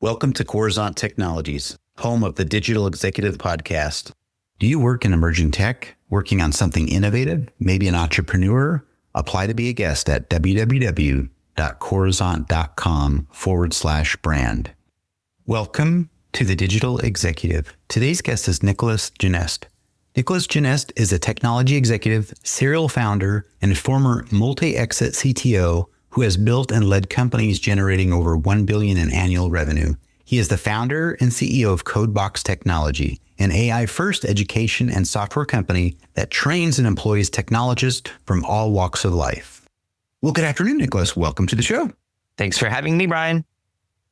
Welcome to Coruzant Technologies, home of the Digital Executive Podcast. Do you work in emerging tech, working on something innovative, maybe an entrepreneur? Apply to be a guest at www.coruzant.com/brand. Welcome to the Digital Executive. Today's guest is Nicolas Genest. Nicolas Genest is a technology executive, serial founder, and former multi-exit CTO who has built and led companies generating over $1 billion in annual revenue. He is the founder and CEO of CodeBoxx Technology, an AI-first education and software company that trains and employs technologists from all walks of life. Well, good afternoon, Nicolas. Welcome to the show. Thanks for having me, Brian.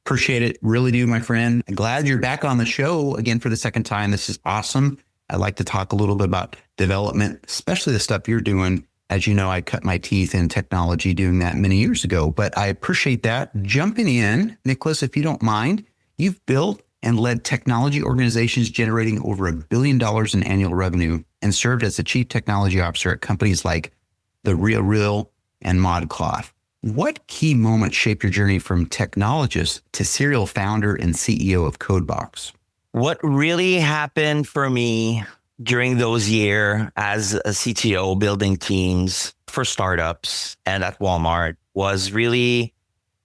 Appreciate it. Really do, my friend. I'm glad you're back on the show again for the second time. This is awesome. I'd like to talk a little bit about development, especially the stuff you're doing. As you know, I cut my teeth in technology doing that many years ago, but I appreciate that. Jumping in, Nicolas, if you don't mind, you've built and led technology organizations generating over $1 billion in annual revenue and served as the chief technology officer at companies like The RealReal and ModCloth. What key moments shaped your journey from technologist to serial founder and CEO of CodeBoxx? What really happened for me during those years as a CTO building teams for startups and at Walmart was really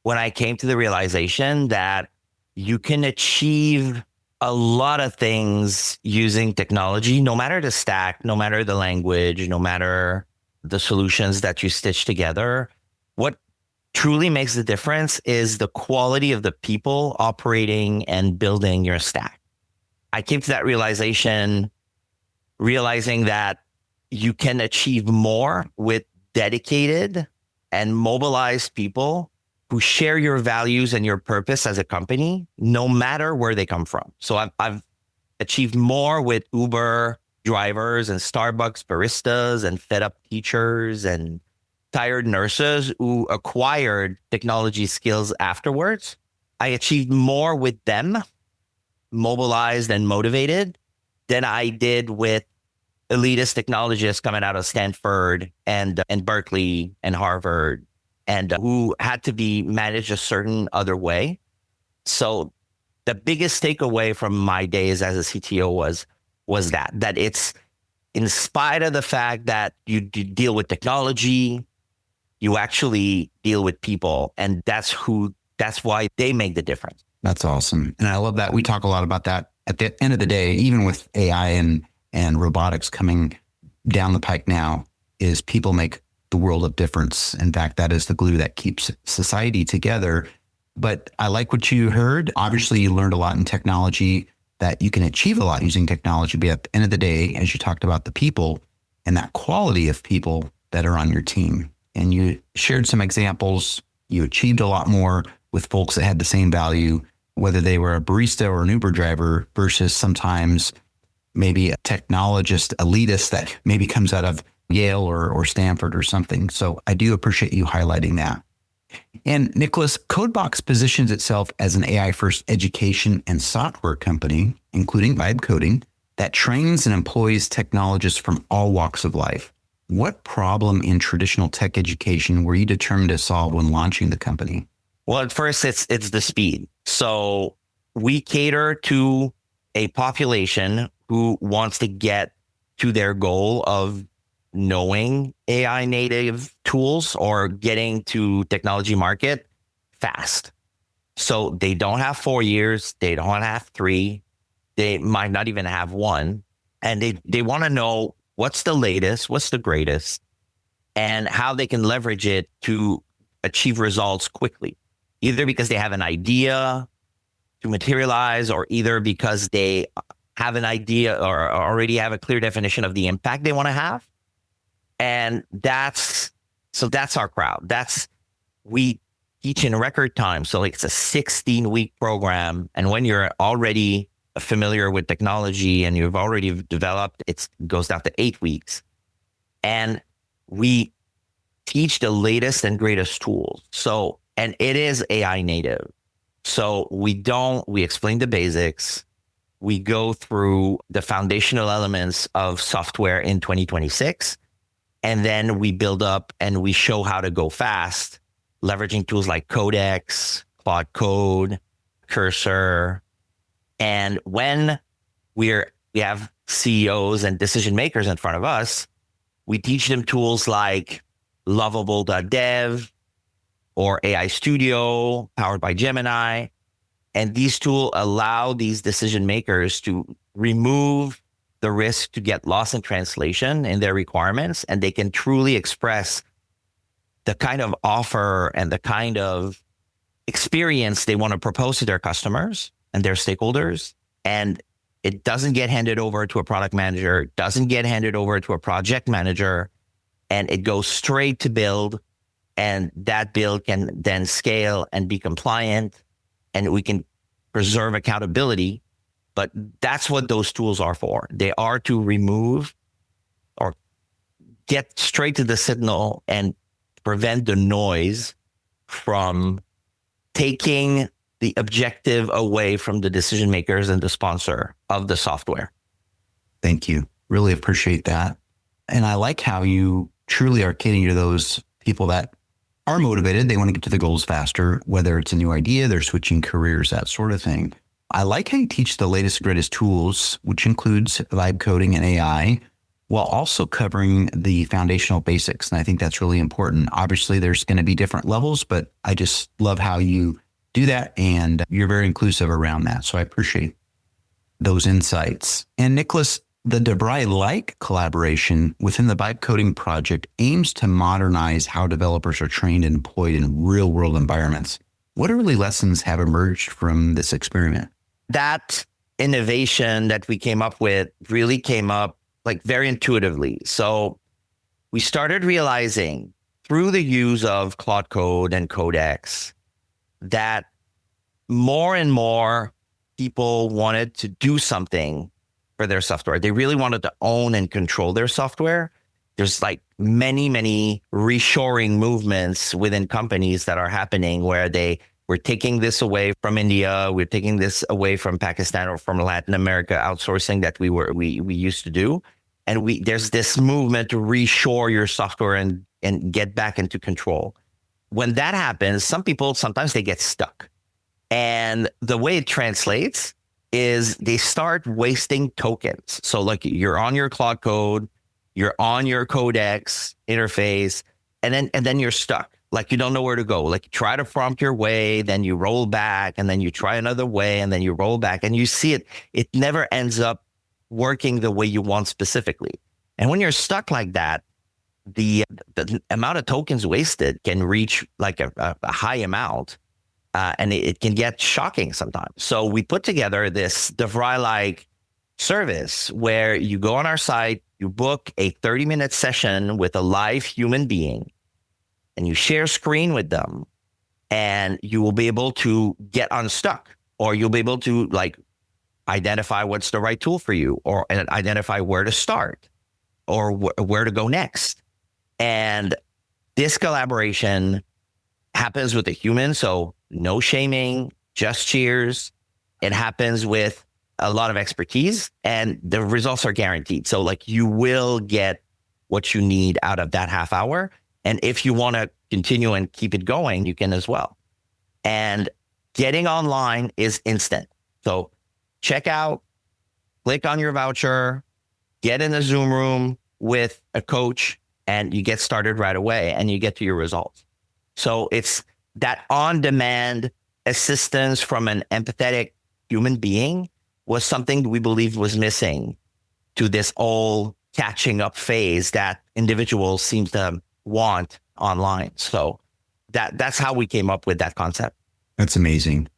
when I came to the realization that you can achieve a lot of things using technology, no matter the stack, no matter the language, no matter the solutions that you stitch together. What truly makes the difference is the quality of the people operating and building your stack. I came to that realization realizing that you can achieve more with dedicated and mobilized people who share your values and your purpose as a company, no matter where they come from. So I've achieved more with Uber drivers and Starbucks baristas and fed up teachers and tired nurses who acquired technology skills afterwards. I achieved more with them, mobilized and motivated, than I did with elitist technologists coming out of Stanford and Berkeley and Harvard, and who had to be managed a certain other way. So the biggest takeaway from my days as a CTO was that it's, in spite of the fact that you deal with technology, you actually deal with people, and that's why they make the difference. That's awesome. And I love that. We talk a lot about that at the end of the day, even with AI and robotics coming down the pike now, is people make the world of difference. In fact, that is the glue that keeps society together. But I like what you heard. Obviously, you learned a lot in technology, that you can achieve a lot using technology. But at the end of the day, as you talked about the people and that quality of people that are on your team, and you shared some examples, you achieved a lot more with folks that had the same value, whether they were a barista or an Uber driver versus sometimes maybe a technologist, elitist that maybe comes out of Yale or Stanford or something. So I do appreciate you highlighting that. And Nicolas, CodeBoxx positions itself as an AI-first education and software company, including vibe coding, that trains and employs technologists from all walks of life. What problem in traditional tech education were you determined to solve when launching the company? Well, at first, it's the speed. So we cater to a population who wants to get to their goal of knowing AI native tools or getting to technology market fast. So they don't have 4 years. They don't have 3. They might not even have 1. And they want to know what's the latest, what's the greatest, and how they can leverage it to achieve results quickly, either because they have an idea to materialize, or either because they have an idea or already have a clear definition of the impact they want to have. And that's our crowd. We teach in record time. So it's a 16-week program. And when you're already familiar with technology and you've already developed, it goes down to 8 weeks. And we teach the latest and greatest tools. So, and it is AI native. So we explain the basics. We go through the foundational elements of software in 2026. And then we build up and we show how to go fast, leveraging tools like Codex, Claude Code, cursor. And when we have CEOs and decision makers in front of us, we teach them tools like lovable.dev or AI Studio powered by Gemini. And these tools allow these decision makers to remove the risk to get lost in translation in their requirements, and they can truly express the kind of offer and the kind of experience they want to propose to their customers and their stakeholders. And it doesn't get handed over to a product manager, doesn't get handed over to a project manager, and it goes straight to build. And that build can then scale and be compliant, and we can preserve accountability. But that's what those tools are for. They are to remove or get straight to the signal and prevent the noise from taking the objective away from the decision makers and the sponsor of the software. Thank you. Really appreciate that. And I like how you truly are catering to those people that are motivated. They want to get to the goals faster, whether it's a new idea, they're switching careers, that sort of thing. I like how you teach the latest and greatest tools, which includes vibe coding and AI, while also covering the foundational basics. And I think that's really important. Obviously, there's going to be different levels, but I just love how you do that, and you're very inclusive around that. So I appreciate those insights. And Nicolas, the Devry-like collaboration within the vibe coding project aims to modernize how developers are trained and employed in real-world environments. What early lessons have emerged from this experiment? That innovation that we came up with really came up like very intuitively. So we started realizing through the use of Claude Code and Codex that more and more people wanted to do something for their software. They really wanted to own and control their software. There's like many reshoring movements within companies that are happening where we're taking this away from India, we're taking this away from Pakistan or from Latin America, outsourcing that we used to do. And there's this movement to reshore your software and get back into control. When that happens, some people, sometimes they get stuck. And the way it translates is they start wasting tokens. So like you're on your Claude Code, you're on your Codex interface, and then you're stuck. Like you don't know where to go. Like you try to prompt your way, then you roll back, and then you try another way, and then you roll back, and you see it never ends up working the way you want specifically. And when you're stuck like that, the amount of tokens wasted can reach like a high amount, and it can get shocking sometimes. So we put together this Devry-like service where you go on our site, you book a 30-minute session with a live human being, and you share screen with them, and you will be able to get unstuck, or you'll be able to like identify what's the right tool for you, or identify where to start, or where to go next. And this collaboration happens with a human, so no shaming, just cheers. It happens with a lot of expertise, and the results are guaranteed. So like you will get what you need out of that half hour. And if you want to continue and keep it going, you can as well. And getting online is instant. So check out, click on your voucher, get in a Zoom room with a coach, and you get started right away and you get to your results. So it's that on-demand assistance from an empathetic human being was something we believed was missing to this all catching up phase that individuals seem to want online. So that's how we came up with that concept. That's amazing.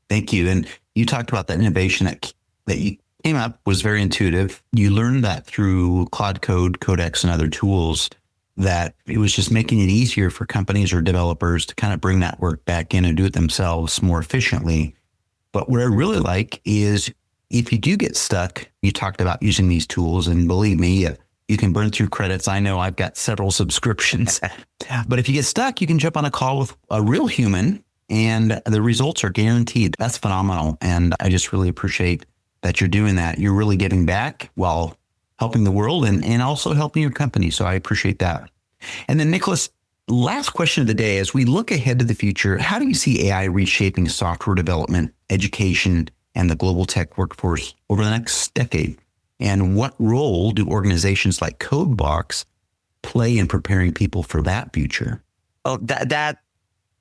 Thank you. And you talked about that innovation that you came up was very intuitive. You learned that through Claude Code, Codex, and other tools, that it was just making it easier for companies or developers to kind of bring that work back in and do it themselves more efficiently. But what I really like is if you do get stuck, you talked about using these tools, and believe me, you can burn through credits. I know I've got several subscriptions, but if you get stuck, you can jump on a call with a real human and the results are guaranteed. That's phenomenal. And I just really appreciate that you're doing that. You're really giving back while helping the world and also helping your company. So I appreciate that. And then Nicolas, last question of the day, as we look ahead to the future, how do you see AI reshaping software development, education, and the global tech workforce over the next decade? And what role do organizations like CodeBoxx play in preparing people for that future? Oh, that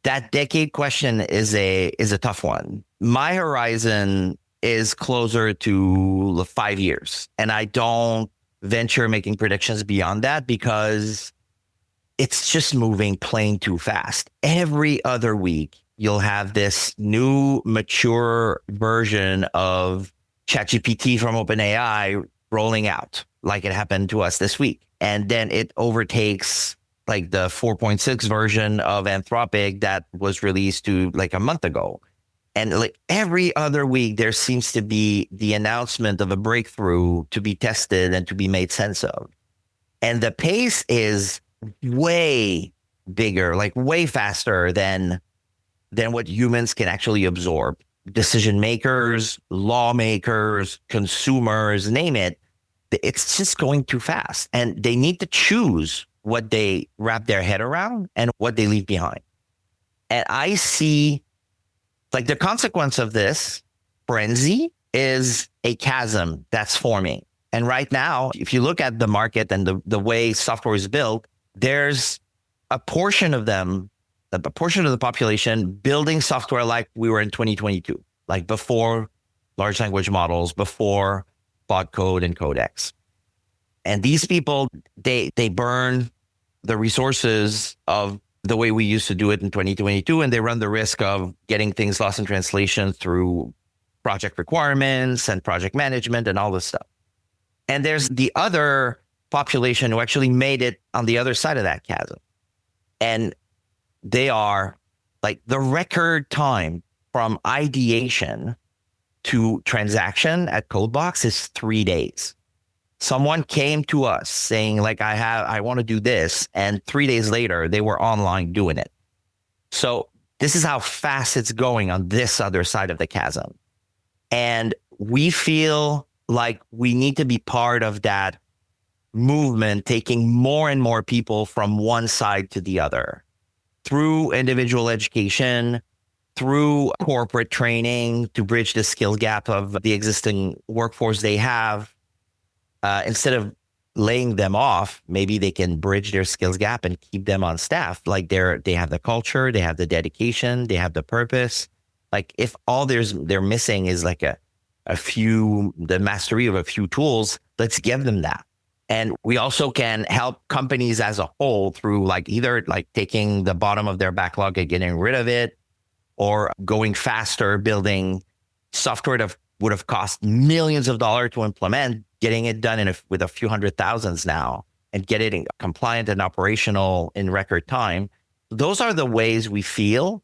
decade question is a tough one. My horizon is closer to 5 years, and I don't venture making predictions beyond that because it's just moving plain too fast. Every other week, you'll have this new mature version of ChatGPT from OpenAI rolling out, like it happened to us this week. And then it overtakes like the 4.6 version of Anthropic that was released to like a month ago. And like every other week, there seems to be the announcement of a breakthrough to be tested and to be made sense of. And the pace is way bigger, like way faster than what humans can actually absorb. Decision makers, lawmakers, consumers, name it. It's just going too fast. And they need to choose what they wrap their head around and what they leave behind. And I see like the consequence of this frenzy is a chasm that's forming. And right now, if you look at the market and the way software is built, there's a portion of them, a portion of the population building software like we were in 2022, like before large language models, before Claude Code and Codex. And these people, they burn the resources of the way we used to do it in 2022, and they run the risk of getting things lost in translation through project requirements and project management and all this stuff. And there's the other population who actually made it on the other side of that chasm. And they are like the record time from ideation to transaction at CodeBoxx is 3 days. Someone came to us saying like, I want to do this. And 3 days later, they were online doing it. So this is how fast it's going on this other side of the chasm. And we feel like we need to be part of that movement, taking more and more people from one side to the other through individual education, through corporate training to bridge the skill gap of the existing workforce they have. Instead of laying them off, maybe they can bridge their skills gap and keep them on staff. Like they have the culture, they have the dedication, they have the purpose. Like if all they're missing is like the mastery of a few tools, let's give them that. And we also can help companies as a whole through like either like taking the bottom of their backlog and getting rid of it, or going faster, building software that would have cost millions of dollars to implement, getting it done with a few hundred thousands now and get it compliant and operational in record time. Those are the ways we feel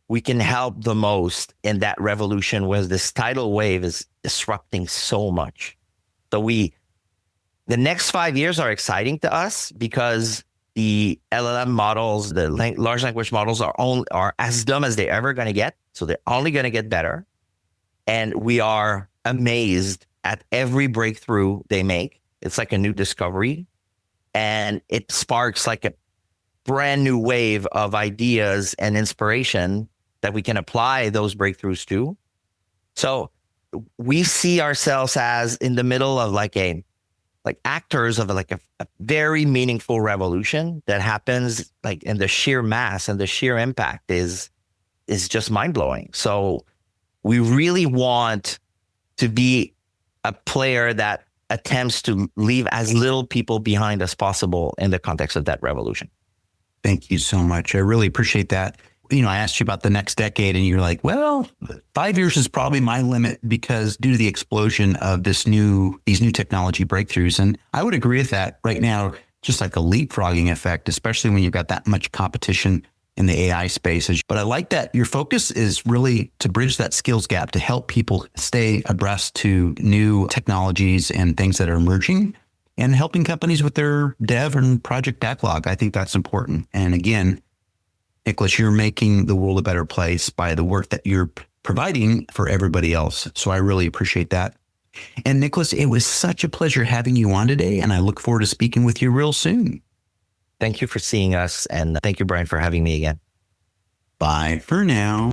we can help the most in that revolution where this tidal wave is disrupting so much. So the next 5 years are exciting to us because the LLM models, the large language models are as dumb as they're ever going to get. So they're only going to get better. And we are amazed at every breakthrough they make. It's like a new discovery. And it sparks like a brand new wave of ideas and inspiration that we can apply those breakthroughs to. So we see ourselves as in the middle of like actors of a very meaningful revolution that happens like in the sheer mass, and the sheer impact is just mind blowing. So we really want to be a player that attempts to leave as little people behind as possible in the context of that revolution. Thank you so much. I really appreciate that. I asked you about the next decade and you're like, well, 5 years is probably my limit because due to the explosion of these new technology breakthroughs. And I would agree with that right now, just like a leapfrogging effect, especially when you've got that much competition in the AI space. But I like that your focus is really to bridge that skills gap, to help people stay abreast to new technologies and things that are emerging, and helping companies with their dev and project backlog. I think that's important. And again, Nicolas, you're making the world a better place by the work that you're providing for everybody else. So I really appreciate that. And Nicolas, it was such a pleasure having you on today, and I look forward to speaking with you real soon. Thank you for seeing us. And thank you, Brian, for having me again. Bye for now.